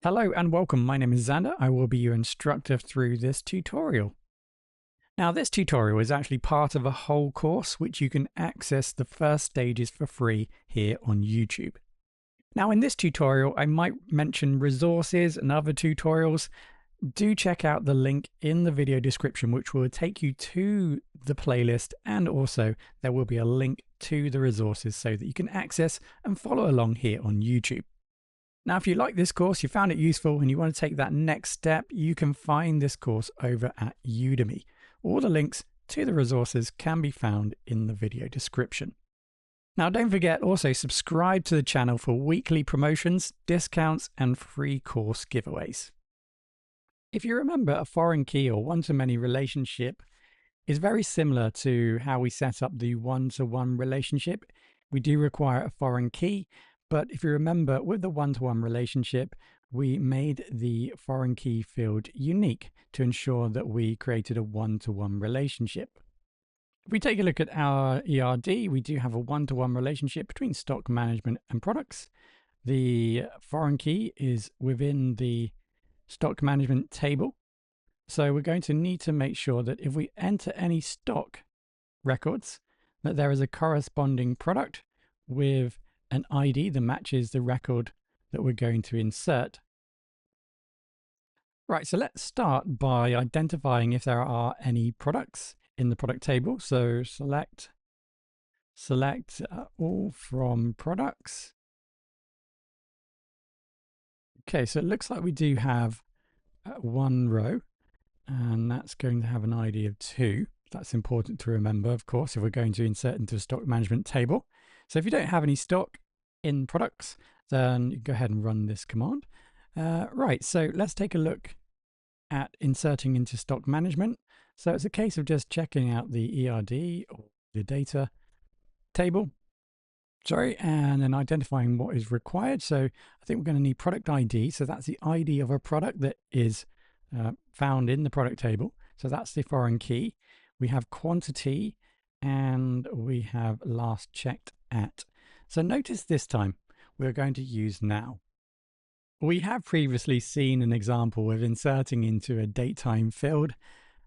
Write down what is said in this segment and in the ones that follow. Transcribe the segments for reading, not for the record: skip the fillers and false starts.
Hello and welcome. My name is Xander. I will be your instructor through this tutorial. Now, this tutorial is actually part of a whole course which you can access the first stages for free here on YouTube. Now, in this tutorial, I might mention resources and other tutorials. Do check out the link in the video description, which will take you to the playlist, and also there will be a link to the resources so that you can access and follow along here on YouTube. Now, if you like this course, you found it useful, and you want to take that next step, you can find this course over at Udemy. All the links to the resources can be found in the video description. Now, don't forget, also subscribe to the channel for weekly promotions, discounts, and free course giveaways. If you remember, a foreign key or one-to-many relationship is very similar to how we set up the one-to-one relationship. We do require a foreign key. But if you remember, with the one-to-one relationship, we made the foreign key field unique to ensure that we created a one-to-one relationship. If we take a look at our ERD, we do have a one-to-one relationship between stock management and products. The foreign key is within the stock management table. So we're going to need to make sure that if we enter any stock records, that there is a corresponding product with an ID that matches the record that we're going to insert. Right, so let's start by identifying if there are any products in the product table. So select all from products. Okay, so it looks like we do have one row, and that's going to have an ID of 2. That's important to remember, of course, if we're going to insert into a stock management table. So if you don't have any stock in products, then you can go ahead and run this command. Right, so let's take a look at inserting into stock management. So it's a case of just checking out the ERD or the data table, and then identifying what is required. So I think we're going to need product ID. So that's the ID of a product that is found in the product table. So that's the foreign key. We have quantity, and we have last checked at. So notice this time we're going to use now. We have previously seen an example of inserting into a date-time field.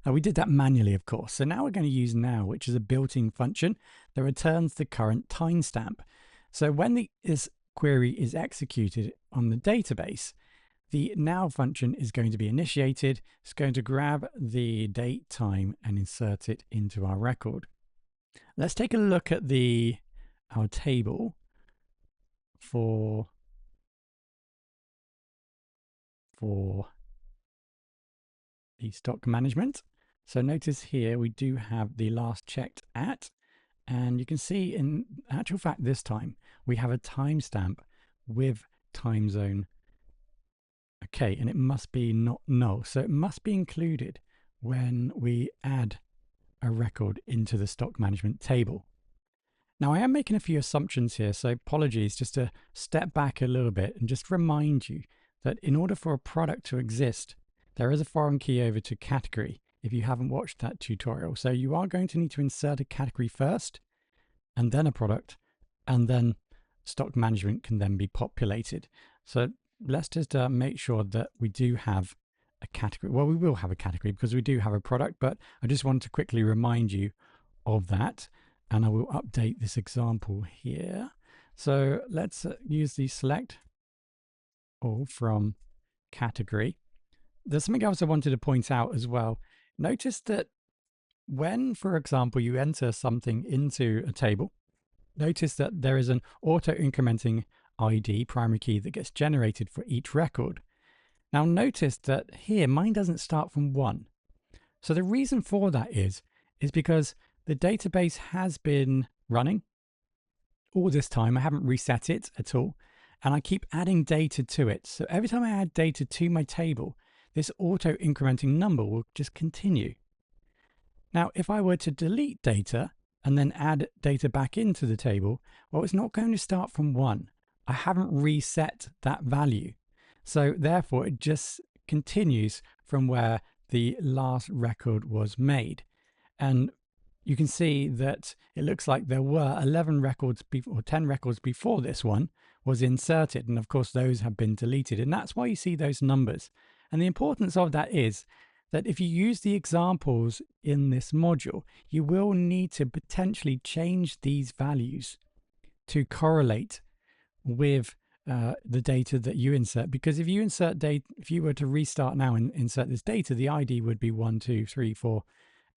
We did that manually, of course. So now we're going to use now, which is a built-in function that returns the current timestamp. So when this query is executed on the database, the now function is going to be initiated. It's going to grab the date time and insert it into our record. Let's take a look at our table for the stock management. So notice here we do have the last checked at, and you can see in actual fact this time we have a timestamp with time zone. Okay, and it must be not null, so it must be included when we add a record into the stock management table. Now, I am making a few assumptions here, so apologies, just to step back a little bit and just remind you that in order for a product to exist, there is a foreign key over to category if you haven't watched that tutorial. So you are going to need to insert a category first, and then a product, and then stock management can then be populated. So let's just make sure that we do have a category. Well, we will have a category because we do have a product, but I just want to quickly remind you of that. And I will update this example here. So let's use the select all from category. There's something else I wanted to point out as well. Notice that when, for example, you enter something into a table, notice that there is an auto-incrementing ID, primary key, that gets generated for each record. Now notice that here, mine doesn't start from 1. So the reason for that is because the database has been running all this time. I haven't reset it at all, and I keep adding data to it. So every time I add data to my table, this auto-incrementing number will just continue. Now, if I were to delete data and then add data back into the table, well, it's not going to start from 1. I haven't reset that value. So therefore, it just continues from where the last record was made. And you can see that it looks like there were 11 records or 10 records before this one was inserted. And of course, those have been deleted. And that's why you see those numbers. And the importance of that is that if you use the examples in this module, you will need to potentially change these values to correlate with the data that you insert. Because if you insert data, if you were to restart now and insert this data, the ID would be 1, 2, 3, 4,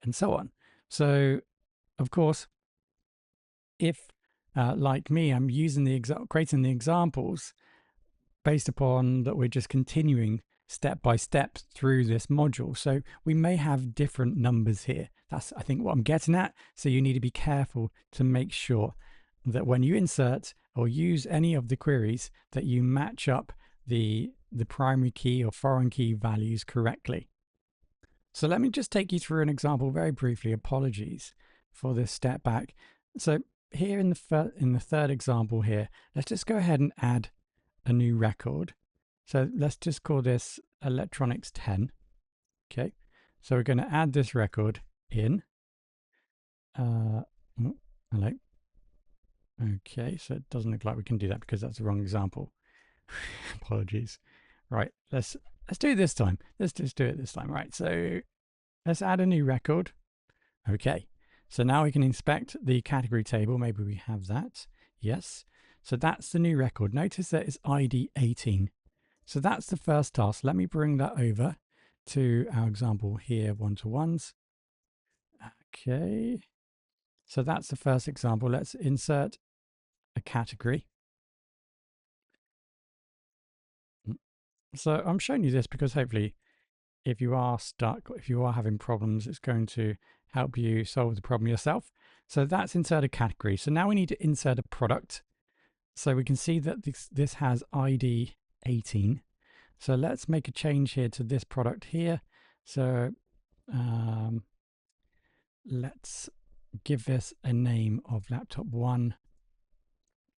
and so on. So, of course, if like me, I'm using creating the examples based upon that we're just continuing step by step through this module. So we may have different numbers here. That's, I think, what I'm getting at. So you need to be careful to make sure that when you insert or use any of the queries that you match up the primary key or foreign key values correctly. So let me just take you through an example very briefly. Apologies for this step back. So here in the third example here, let's just go ahead and add a new record. So let's just call this electronics 10. Okay, so we're going to add this record in. Hello. Okay, so it doesn't look like we can do that because that's the wrong example. Apologies. Right, let's do it this time. Let's just do it this time. Right, so let's add a new record. Okay, so now we can inspect the category table. Maybe we have that. Yes. So that's the new record. Notice that it's ID 18. So that's the first task. Let me bring that over to our example here, one-to-ones. Okay. So that's the first example. Let's insert a category. So I'm showing you this because hopefully if you are stuck, if you are having problems, it's going to help you solve the problem yourself. So that's insert a category. So now we need to insert a product. So we can see that this has ID 18. So let's make a change here to this product here. So let's give this a name of laptop 1.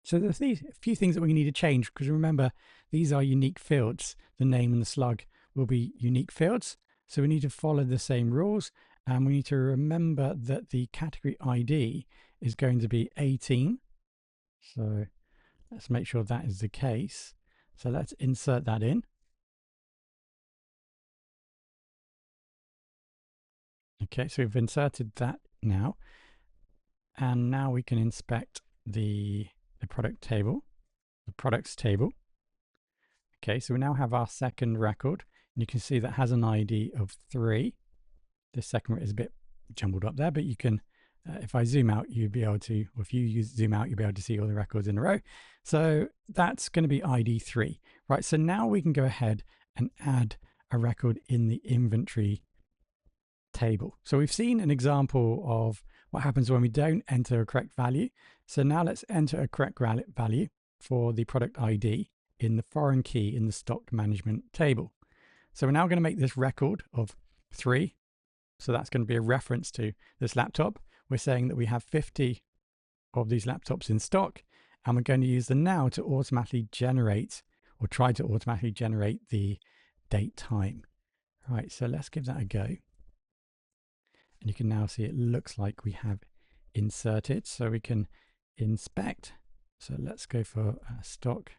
So there's a few things that we need to change because remember, these are unique fields. The name and the slug will be unique fields. So we need to follow the same rules. And we need to remember that the category ID is going to be 18. So let's make sure that is the case. So let's insert that in. Okay, so we've inserted that now. And now we can inspect the product table, the products table. Okay, so we now have our second record. And you can see that has an ID of 3. This second is a bit jumbled up there, but you can, if I zoom out, you'd be able to, or if you zoom out, you'll be able to see all the records in a row. So that's going to be ID 3, right? So now we can go ahead and add a record in the inventory table. So we've seen an example of what happens when we don't enter a correct value. So now let's enter a correct value for the product ID in the foreign key in the stock management table. So we're now going to make this record of 3. So that's going to be a reference to this laptop. We're saying that we have 50 of these laptops in stock, and we're going to use the now to automatically generate, or try to automatically generate, the date time. All right, so let's give that a go. And you can now see it looks like we have inserted. So we can inspect. So let's go for a stock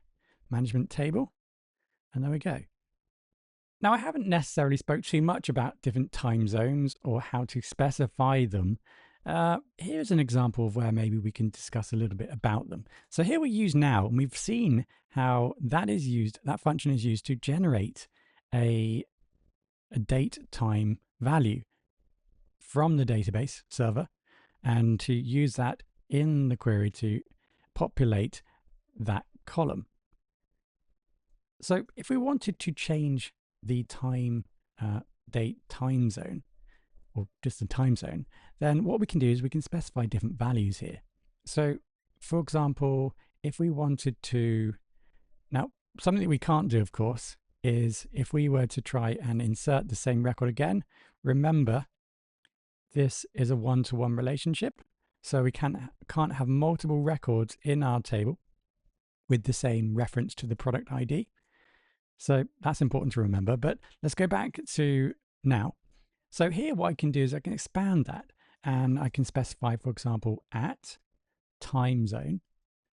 management table. And there we go. Now, I haven't necessarily spoke too much about different time zones or how to specify them. Here's an example of where maybe we can discuss a little bit about them. So here we use now, and we've seen how that is used, that function is used to generate a date time value from the database server, and to use that in the query to populate that column. So if we wanted to change the time date time zone, or just the time zone, then what we can do is we can specify different values here. So for example, if we wanted to, now something that we can't do, of course, is if we were to try and insert the same record again, remember this is a one-to-one relationship. So we can't have multiple records in our table with the same reference to the product ID. So that's important to remember, but let's go back to now. So here what I can do is I can expand that, and I can specify, for example, at time zone.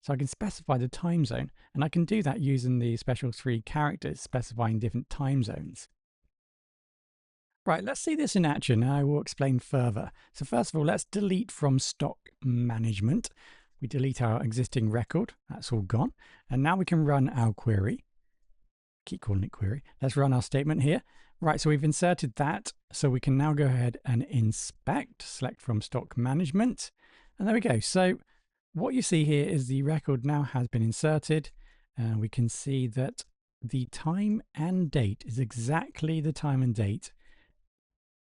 So I can specify the time zone, and I can do that using the special 3 characters specifying different time zones. Right, let's see this in action and I will explain further. So first of all, let's delete from stock management. We delete our existing record, that's all gone. And now we can run our query. Keep calling it query. Let's run our statement here. Right, so we've inserted that. So we can now go ahead and inspect, select from stock management. And there we go. So what you see here is the record now has been inserted. And we can see that the time and date is exactly the time and date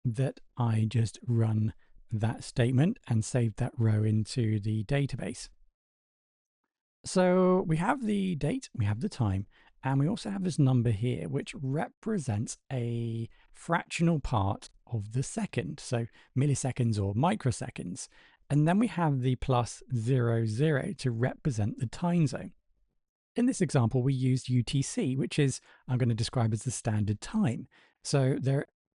that I just run that statement and saved that row into the database. So we have the date, we have the time, and we also have this number here, which represents a fractional part of the second, so milliseconds or microseconds. And then we have the +00 to represent the time zone. In this example, we used UTC, which is, I'm going to describe as the standard time. So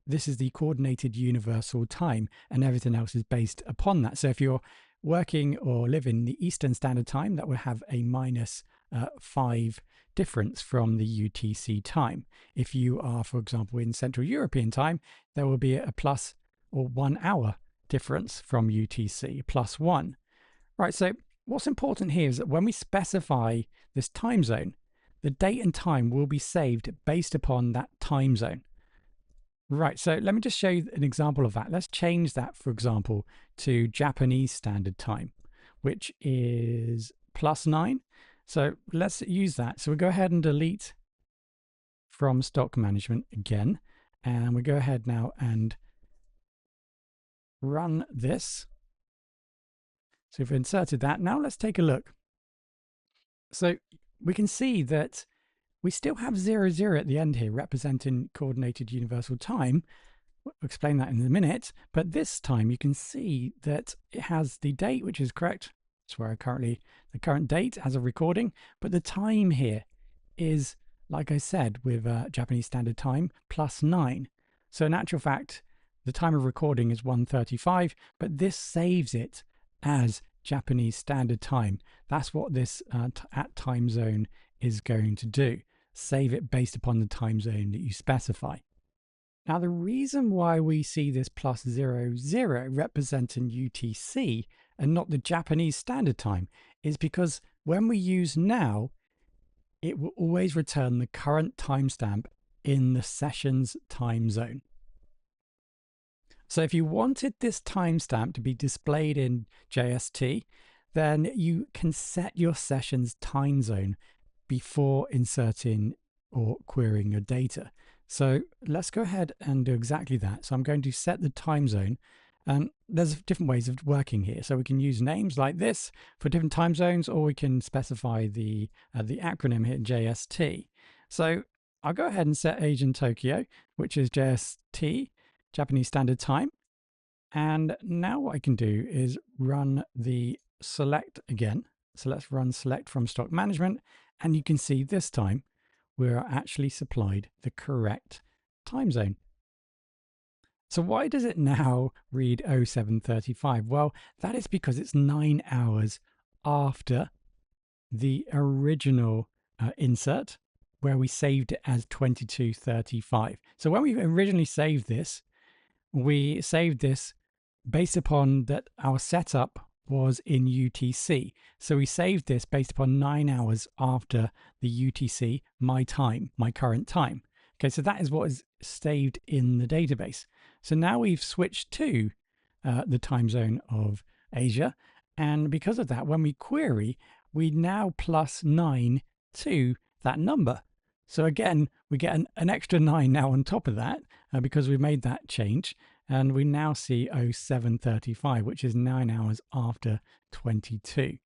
this is the coordinated universal time, and everything else is based upon that. So if you're working or live in the Eastern Standard Time, that would have a -5 difference from the UTC time. If you are, for example, in Central European Time, there will be a plus or 1 hour difference from UTC, +1. Right, so what's important here is that when we specify this time zone, the date and time will be saved based upon that time zone. Right, so let me just show you an example of that. Let's change that, for example, to Japanese Standard Time, which is +9. So let's use that. So we go ahead and delete from stock management again, and we go ahead now and run this. So we've inserted that. Now let's take a look. So we can see that we still have 00 at the end here, representing coordinated universal time. We'll explain that in a minute. But this time you can see that it has the date, which is correct. That's where the current date as a recording. But the time here is, like I said, with Japanese Standard Time, +9. So in actual fact, the time of recording is 1:35, but this saves it as Japanese Standard Time. That's what this at time zone is going to do. Save it based upon the time zone that you specify. Now, the reason why we see this +00 representing UTC and not the Japanese Standard Time is because when we use now, it will always return the current timestamp in the session's time zone. So if you wanted this timestamp to be displayed in JST, then you can set your session's time zone before inserting or querying your data. So let's go ahead and do exactly that. So I'm going to set the time zone, and there's different ways of working here. So we can use names like this for different time zones, or we can specify the acronym here, JST. So I'll go ahead and set age in Tokyo, which is JST, Japanese Standard Time. And now what I can do is run the select again. So let's run select from stock management. And you can see this time we're actually supplied the correct time zone. So why does it now read 07:35? Well, that is because it's 9 hours after the original insert where we saved it as 22:35. So when we originally saved this, we saved this based upon that our setup was in UTC. So we saved this based upon 9 hours after the UTC, my time, my current time. Okay, so that is what is saved in the database. So now we've switched to the time zone of Asia. And because of that, when we query, we now +9 to that number. So again, we get an extra 9 now on top of that because we made that change. And we now see 07:35, which is 9 hours after 22.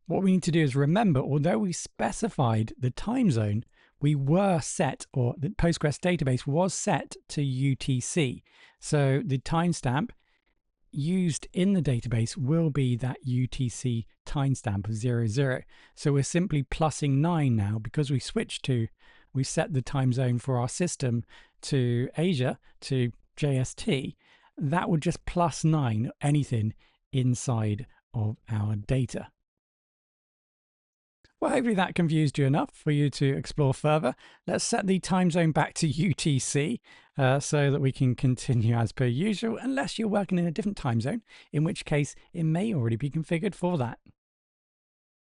What we need to do is remember, although we specified the time zone, we were set, or the Postgres database was set to UTC. So the timestamp used in the database will be that UTC timestamp of 00. So we're simply plussing 9 now because we set the time zone for our system to Asia, to JST. That would just +9 anything inside of our data. Well, hopefully that confused you enough for you to explore further. Let's set the time zone back to UTC so that we can continue as per usual, unless you're working in a different time zone, in which case it may already be configured for that.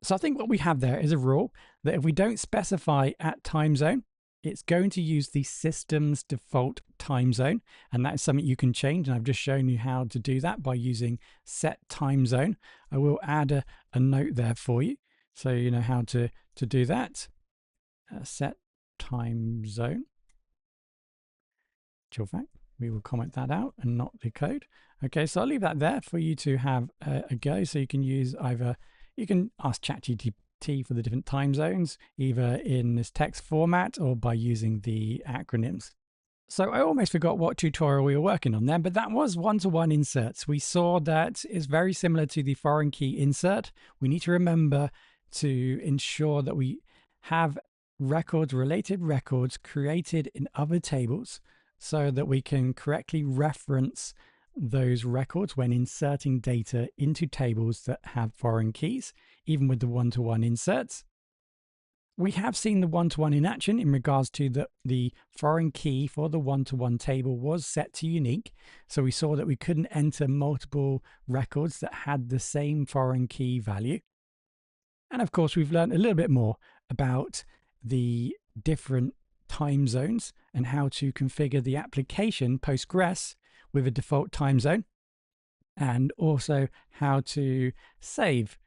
So I think what we have there is a rule that if we don't specify at time zone, it's going to use the system's default time zone. And that is something you can change. And I've just shown you how to do that by using set time zone. I will add a note there for you, so you know how to do that. Set time zone. Chill fact. We will comment that out and not the code. Okay, so I'll leave that there for you to have a go. So you can use either, you can ask ChatGPT for the different time zones, either in this text format or by using the acronyms. So I almost forgot what tutorial we were working on there, but that was one-to-one inserts. We saw that it's very similar to the foreign key insert. We need to remember to ensure that we have records, related records created in other tables so that we can correctly reference those records when inserting data into tables that have foreign keys, even with the one-to-one inserts. We have seen the one-to-one in action in regards to the foreign key for the one-to-one table was set to unique. So we saw that we couldn't enter multiple records that had the same foreign key value. And of course, we've learned a little bit more about the different time zones and how to configure the application Postgres with a default time zone, and also how to save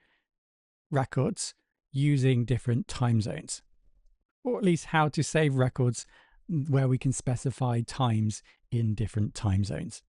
records using different time zones, or at least how to save records where we can specify times in different time zones.